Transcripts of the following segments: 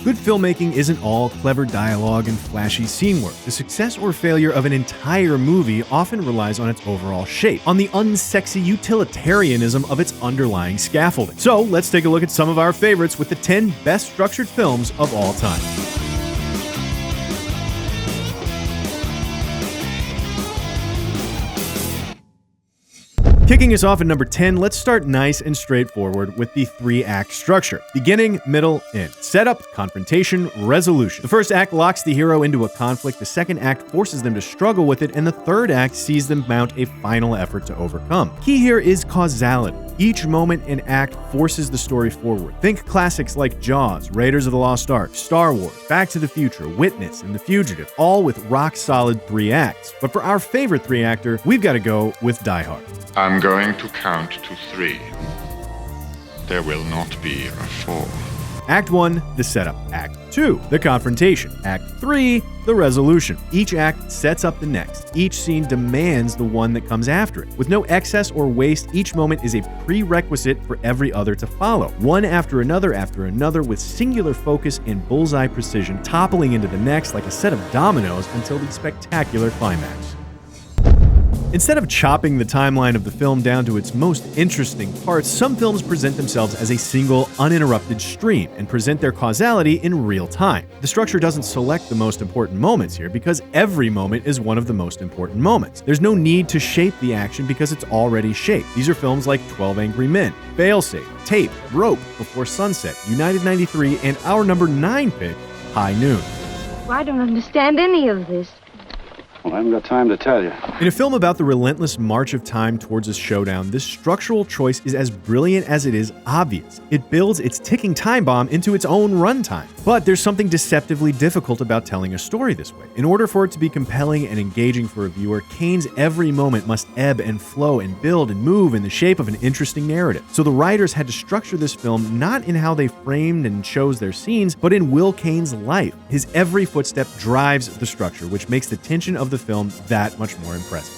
Good filmmaking isn't all clever dialogue and flashy scene work. The success or failure of an entire movie often relies on its overall shape, on the unsexy utilitarianism of its underlying scaffolding. So let's take a look at some of our favorites with the 10 best structured films of all time. Kicking us off at number 10, let's start nice and straightforward with the 3-act structure. Beginning, middle, end. Setup, confrontation, resolution. The first act locks the hero into a conflict, the second act forces them to struggle with it, and the third act sees them mount a final effort to overcome. Key here is causality. Each moment and act forces the story forward. Think classics like Jaws, Raiders of the Lost Ark, Star Wars, Back to the Future, Witness, and The Fugitive, all with rock-solid 3 acts. But for our favorite 3-actor, we've got to go with Die Hard. I'm going to count to 3. There will not be a 4. Act 1, the setup. Act 2, the confrontation. Act 3, the resolution. Each act sets up the next. Each scene demands the one that comes after it. With no excess or waste, each moment is a prerequisite for every other to follow. One after another with singular focus and bullseye precision, toppling into the next like a set of dominoes until the spectacular climax. Instead of chopping the timeline of the film down to its most interesting parts, some films present themselves as a single, uninterrupted stream and present their causality in real time. The structure doesn't select the most important moments here because every moment is one of the most important moments. There's no need to shape the action because it's already shaped. These are films like 12 Angry Men, Failsafe, Tape, Rope, Before Sunset, United 93, and our number 9 pick, High Noon. Well, I don't understand any of this. Well, I haven't got time to tell you. In a film about the relentless march of time towards a showdown, this structural choice is as brilliant as it is obvious. It builds its ticking time bomb into its own runtime. But there's something deceptively difficult about telling a story this way. In order for it to be compelling and engaging for a viewer, Kane's every moment must ebb and flow and build and move in the shape of an interesting narrative. So the writers had to structure this film not in how they framed and chose their scenes, but in Will Kane's life. His every footstep drives the structure, which makes the tension of the film that much more impressive.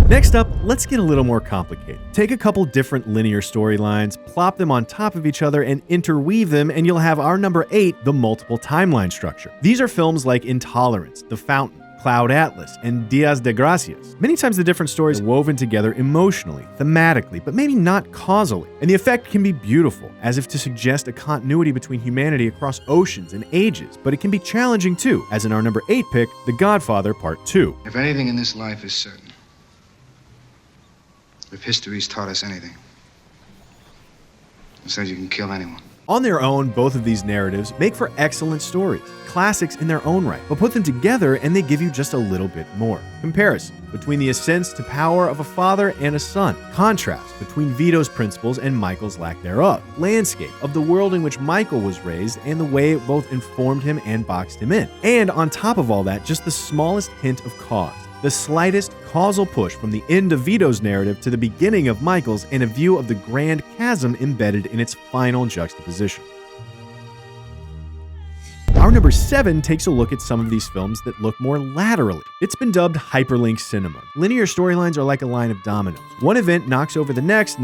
Next up, let's get a little more complicated. Take a couple different linear storylines, plop them on top of each other, and interweave them, and you'll have our number 8, the multiple timeline structure. These are films like Intolerance, The Fountain, Cloud Atlas, and Dias de Gracias. Many times the different stories are woven together emotionally, thematically, but maybe not causally. And the effect can be beautiful, as if to suggest a continuity between humanity across oceans and ages, but it can be challenging too, as in our number 8 pick, The Godfather Part 2. If anything in this life is certain, if history's taught us anything, it says you can kill anyone. On their own, both of these narratives make for excellent stories, classics in their own right, but put them together and they give you just a little bit more. Comparison between the ascents to power of a father and a son. Contrast between Vito's principles and Michael's lack thereof. Landscape of the world in which Michael was raised and the way it both informed him and boxed him in. And on top of all that, just the smallest hint of cause. The slightest causal push from the end of Vito's narrative to the beginning of Michael's, and a view of the grand chasm embedded in its final juxtaposition. Our number 7 takes a look at some of these films that look more laterally. It's been dubbed Hyperlink Cinema. Linear storylines are like a line of dominoes. One event knocks over the next,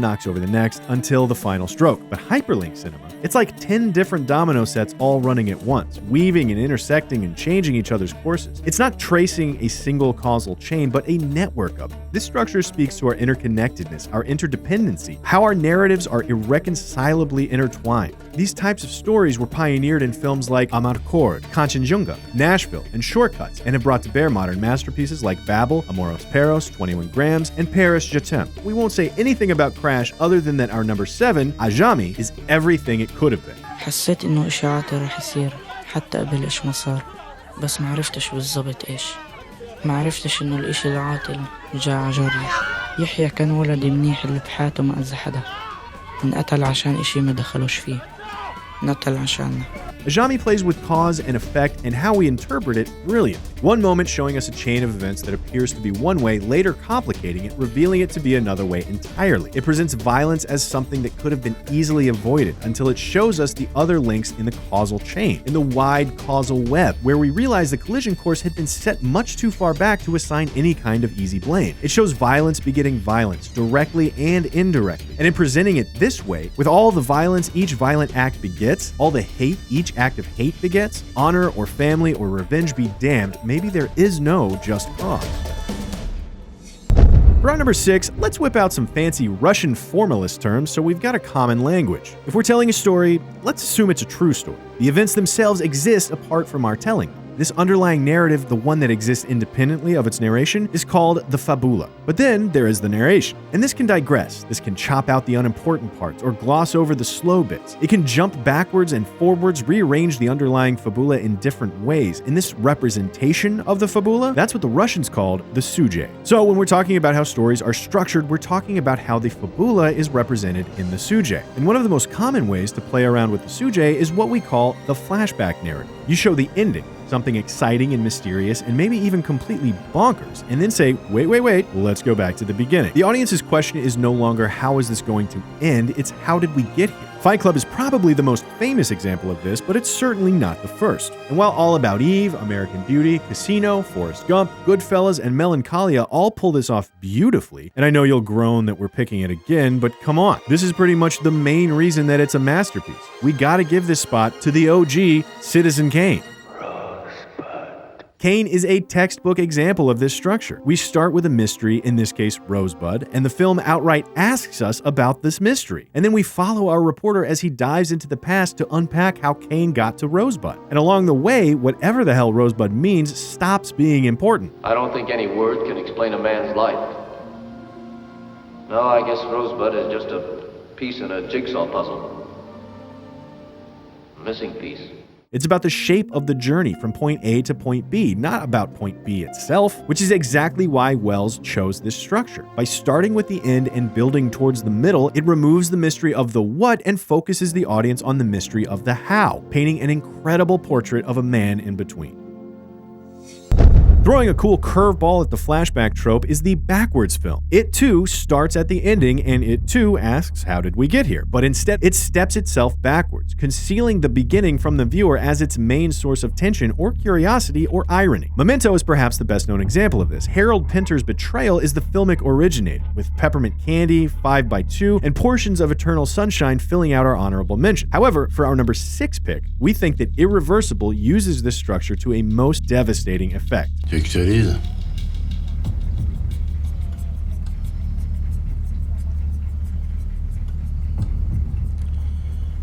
until the final stroke. But Hyperlink Cinema, it's like 10 different domino sets all running at once, weaving and intersecting and changing each other's courses. It's not tracing a single causal chain, but a network of them. This structure speaks to our interconnectedness, our interdependency, how our narratives are irreconcilably intertwined. These types of stories were pioneered in films like Amarcord, Kanchenjunga, Nashville, and Shortcuts, and have brought to bear modern masterpieces like Babel, Amoros Perros, 21 Grams, and Paris Je t'aime. We won't say anything about Crash other than that our number 7, Ajami, is everything it could have been. حسيت إنه إشاعاتي رح يصير حتى قبل إيش ما صار، بس ما عرفتش بالضبط إيش. ما عرفتش إنه الإشي العاطل جاء جري. يحيى كان ولد منيح اللي بحياته ما أذى حدا. انقتل عشان إشي ما دخلوش فيه. نقتل عشاننا. Ajami plays with cause and effect and how we interpret it brilliantly. One moment showing us a chain of events that appears to be one way, later complicating it, revealing it to be another way entirely. It presents violence as something that could have been easily avoided until it shows us the other links in the causal chain, in the wide causal web, where we realize the collision course had been set much too far back to assign any kind of easy blame. It shows violence begetting violence, directly and indirectly. And in presenting it this way, with all the violence each violent act begets, all the hate each act of hate begets, honor or family or revenge be damned, maybe there is no just cause. For our number 6, let's whip out some fancy Russian formalist terms so we've got a common language. If we're telling a story, let's assume it's a true story. The events themselves exist apart from our telling. This underlying narrative, the one that exists independently of its narration, is called the fabula. But then there is the narration. And this can digress. This can chop out the unimportant parts or gloss over the slow bits. It can jump backwards and forwards, rearrange the underlying fabula in different ways. And this representation of the fabula, that's what the Russians called the sujet. So when we're talking about how stories are structured, we're talking about how the fabula is represented in the sujet. And one of the most common ways to play around with the sujet is what we call the flashback narrative. You show the ending, something exciting and mysterious and maybe even completely bonkers, and then say, wait, let's go back to the beginning. The audience's question is no longer how is this going to end, it's how did we get here? Fight Club is probably the most famous example of this, but it's certainly not the first. And while All About Eve, American Beauty, Casino, Forrest Gump, Goodfellas, and Melancholia all pull this off beautifully, and I know you'll groan that we're picking it again, but come on, this is pretty much the main reason that it's a masterpiece. We gotta give this spot to the OG, Citizen Kane. Kane is a textbook example of this structure. We start with a mystery, in this case Rosebud, and the film outright asks us about this mystery. And then we follow our reporter as he dives into the past to unpack how Kane got to Rosebud. And along the way, whatever the hell Rosebud means stops being important. I don't think any word can explain a man's life. No, I guess Rosebud is just a piece in a jigsaw puzzle. A missing piece. It's about the shape of the journey from point A to point B, not about point B itself, which is exactly why Wells chose this structure. By starting with the end and building towards the middle, it removes the mystery of the what and focuses the audience on the mystery of the how, painting an incredible portrait of a man in between. Throwing a cool curveball at the flashback trope is the backwards film. It too starts at the ending and it too asks, how did we get here? But instead, it steps itself backwards, concealing the beginning from the viewer as its main source of tension or curiosity or irony. Memento is perhaps the best known example of this. Harold Pinter's betrayal is the filmic originator, with Peppermint Candy, 5x2, and portions of Eternal Sunshine filling out our honorable mention. However, for our number 6 pick, we think that Irreversible uses this structure to a most devastating effect. Tu veux que je te lise?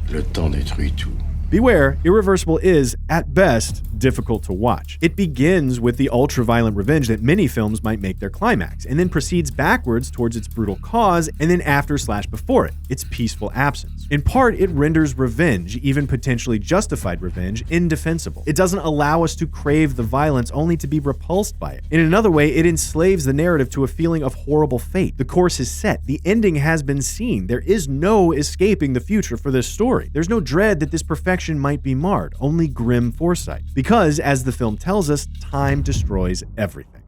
Le temps détruit tout. Beware, Irreversible is, at best, difficult to watch. It begins with the ultra-violent revenge that many films might make their climax, and then proceeds backwards towards its brutal cause, and then after/before it, its peaceful absence. In part, it renders revenge, even potentially justified revenge, indefensible. It doesn't allow us to crave the violence only to be repulsed by it. In another way, it enslaves the narrative to a feeling of horrible fate. The course is set. The ending has been seen. There is no escaping the future for this story. There's no dread that this perfection might be marred, only grim foresight. Because, as the film tells us, time destroys everything.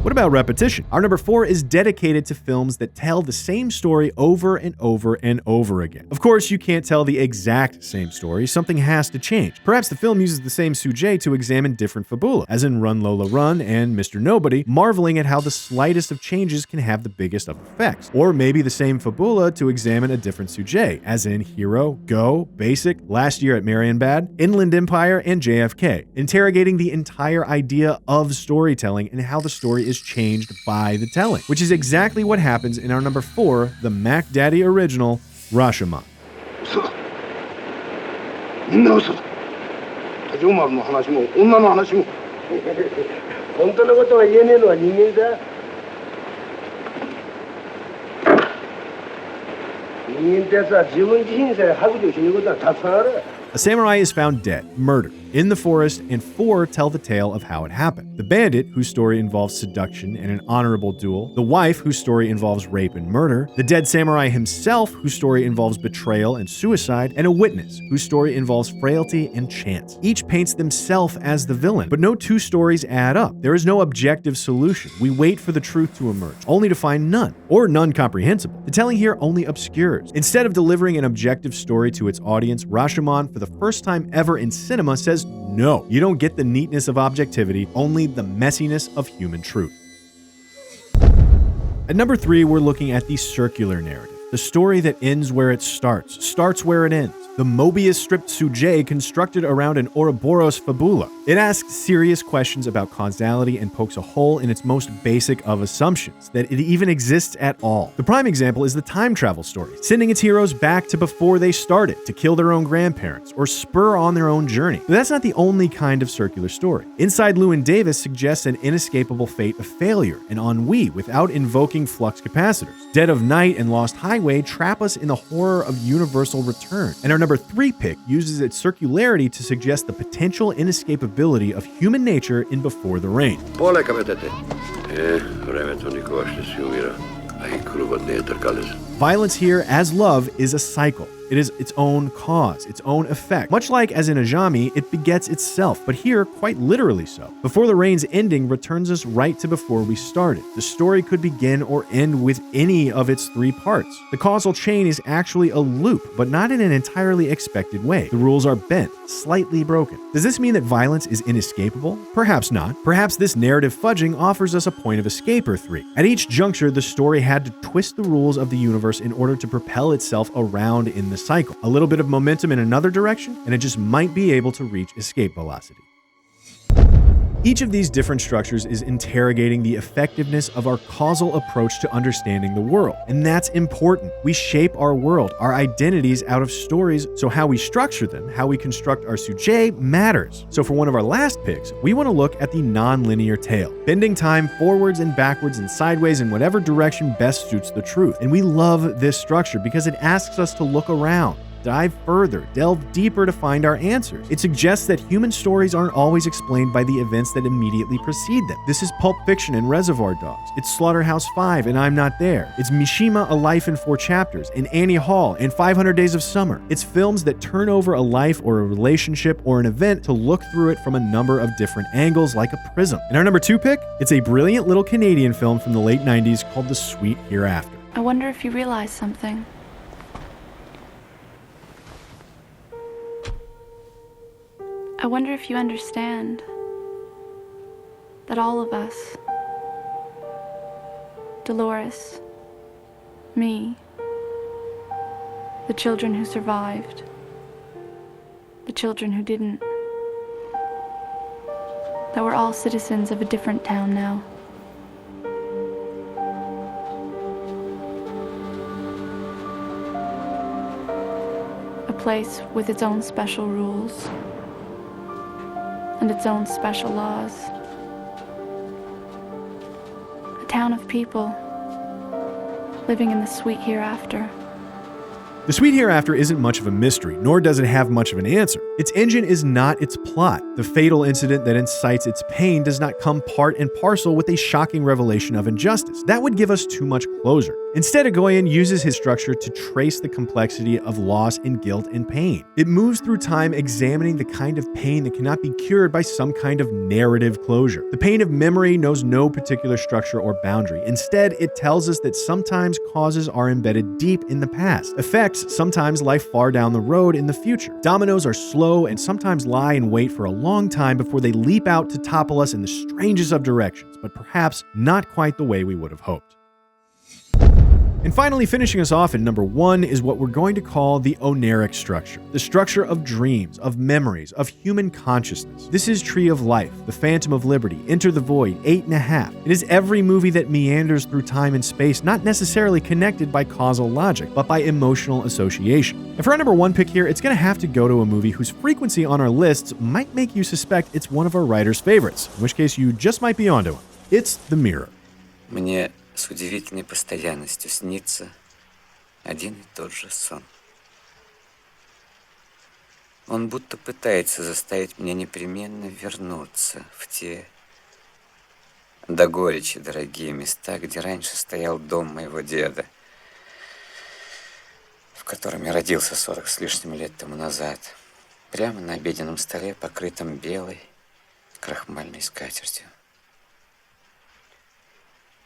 What about repetition? Our number 4 is dedicated to films that tell the same story over and over and over again. Of course, you can't tell the exact same story. Something has to change. Perhaps the film uses the same sujet to examine different fabula, as in Run Lola Run and Mr. Nobody, marveling at how the slightest of changes can have the biggest of effects. Or maybe the same fabula to examine a different sujet, as in Hero, Go, Basic, Last Year at Marienbad, Inland Empire, and JFK, interrogating the entire idea of storytelling and how the story is changed by the telling, which is exactly what happens in our number 4, the Mac Daddy original, Rashomon. A samurai is found dead, murdered. in the forest, and 4 tell the tale of how it happened. The bandit, whose story involves seduction and an honorable duel, the wife, whose story involves rape and murder, the dead samurai himself, whose story involves betrayal and suicide, and a witness, whose story involves frailty and chance. Each paints themselves as the villain, but no 2 stories add up. There is no objective solution. We wait for the truth to emerge, only to find none, or none comprehensible. The telling here only obscures. Instead of delivering an objective story to its audience, Rashomon, for the first time ever in cinema, says no. You don't get the neatness of objectivity, only the messiness of human truth. At number 3, we're looking at the circular narrative. The story that ends where it starts where it ends. The Mobius-stripped Sujei constructed around an Ouroboros fabula. It asks serious questions about causality and pokes a hole in its most basic of assumptions, that it even exists at all. The prime example is the time travel story, sending its heroes back to before they started, to kill their own grandparents, or spur on their own journey. But that's not the only kind of circular story. Inside Llewyn Davis suggests an inescapable fate of failure and ennui without invoking flux capacitors. Dead of Night and Lost Highway trap us in the horror of universal return. And our number 3 pick uses its circularity to suggest the potential inescapability of human nature in Before the Rain. Violence here, as love, is a cycle. It is its own cause, its own effect. Much like as in Ajami, it begets itself, but here, quite literally so. Before the Rain's ending returns us right to before we started. The story could begin or end with any of its 3 parts. The causal chain is actually a loop, but not in an entirely expected way. The rules are bent, slightly broken. Does this mean that violence is inescapable? Perhaps not. Perhaps this narrative fudging offers us a point of escape or 3. At each juncture, the story had to twist the rules of the universe in order to propel itself around in the cycle. A little bit of momentum in another direction, and it just might be able to reach escape velocity. Each of these different structures is interrogating the effectiveness of our causal approach to understanding the world. And that's important. We shape our world, our identities out of stories, so how we structure them, how we construct our sujei matters. So for one of our last picks, we want to look at the nonlinear tale, bending time forwards and backwards and sideways in whatever direction best suits the truth. And we love this structure because it asks us to look around, dive further, delve deeper to find our answers. It suggests that human stories aren't always explained by the events that immediately precede them. This is Pulp Fiction and Reservoir Dogs. It's Slaughterhouse-Five and I'm Not There. It's Mishima, A Life in 4 Chapters, and Annie Hall, and 500 Days of Summer. It's films that turn over a life or a relationship or an event to look through it from a number of different angles like a prism. And our number 2 pick? It's a brilliant little Canadian film from the late 90s called The Sweet Hereafter. I wonder if you realize something. I wonder if you understand that all of us, Dolores, me, the children who survived, the children who didn't, that we're all citizens of a different town now. A place with its own special rules and its own special laws. A town of people living in the sweet hereafter. The Sweet Hereafter isn't much of a mystery, nor does it have much of an answer. Its engine is not its plot. The fatal incident that incites its pain does not come part and parcel with a shocking revelation of injustice. That would give us too much closure. Instead, Egoyan uses his structure to trace the complexity of loss and guilt and pain. It moves through time examining the kind of pain that cannot be cured by some kind of narrative closure. The pain of memory knows no particular structure or boundary. Instead, it tells us that sometimes causes are embedded deep in the past. Effects sometimes lie far down the road in the future. Dominoes are slow and sometimes lie in wait for a long time before they leap out to topple us in the strangest of directions, but perhaps not quite the way we would have hoped. And finally, finishing us off at number 1 is what we're going to call the oneric structure, the structure of dreams, of memories, of human consciousness. This is Tree of Life, The Phantom of Liberty, Enter the Void, 8.5. It is every movie that meanders through time and space, not necessarily connected by causal logic, but by emotional association. And for our number 1 pick here, it's going to have to go to a movie whose frequency on our lists might make you suspect it's one of our writer's favorites, in which case you just might be onto it. It's The Mirror. Мне с удивительной постоянностью снится один и тот же сон. Он будто пытается заставить меня непременно вернуться в те до горечи дорогие места, где раньше стоял дом моего деда, в котором я родился 40 с лишним лет тому назад, прямо на обеденном столе, покрытом белой крахмальной скатертью.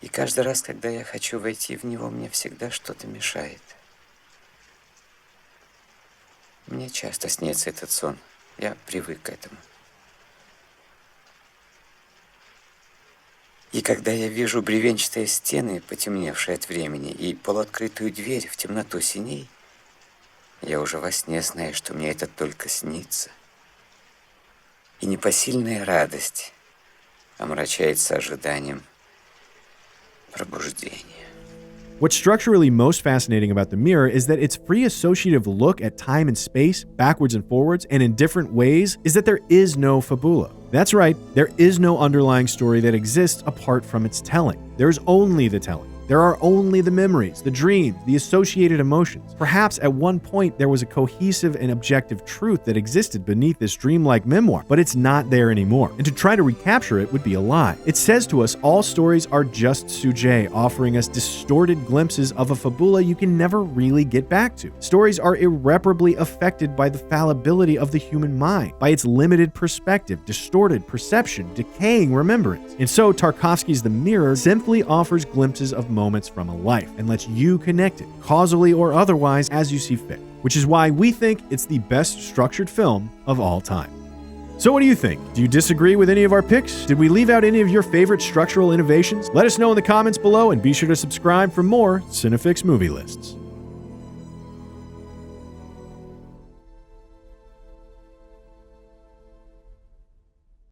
И каждый раз, когда я хочу войти в него, мне всегда что-то мешает. Мне часто снится этот сон. Я привык к этому. И когда я вижу бревенчатые стены, потемневшие от времени, и полуоткрытую дверь в темноту синей, я уже во сне знаю, что мне это только снится. И непосильная радость омрачается ожиданием пробуждения. What's structurally most fascinating about the mirror is that its free associative look at time and space, backwards and forwards, and in different ways, is that there is no fabula. That's right, there is no underlying story that exists apart from its telling. There's only the telling. There are only the memories, the dreams, the associated emotions. Perhaps at one point there was a cohesive and objective truth that existed beneath this dreamlike memoir, but it's not there anymore. And to try to recapture it would be a lie. It says to us all stories are just sujet, offering us distorted glimpses of a fabula you can never really get back to. Stories are irreparably affected by the fallibility of the human mind, by its limited perspective, distorted perception, decaying remembrance. And so Tarkovsky's The Mirror simply offers glimpses of moments from a life and lets you connect it, causally or otherwise, as you see fit, which is why we think it's the best structured film of all time. So what do you think? Do you disagree with any of our picks? Did we leave out any of your favorite structural innovations? Let us know in the comments below and be sure to subscribe for more CineFix movie lists.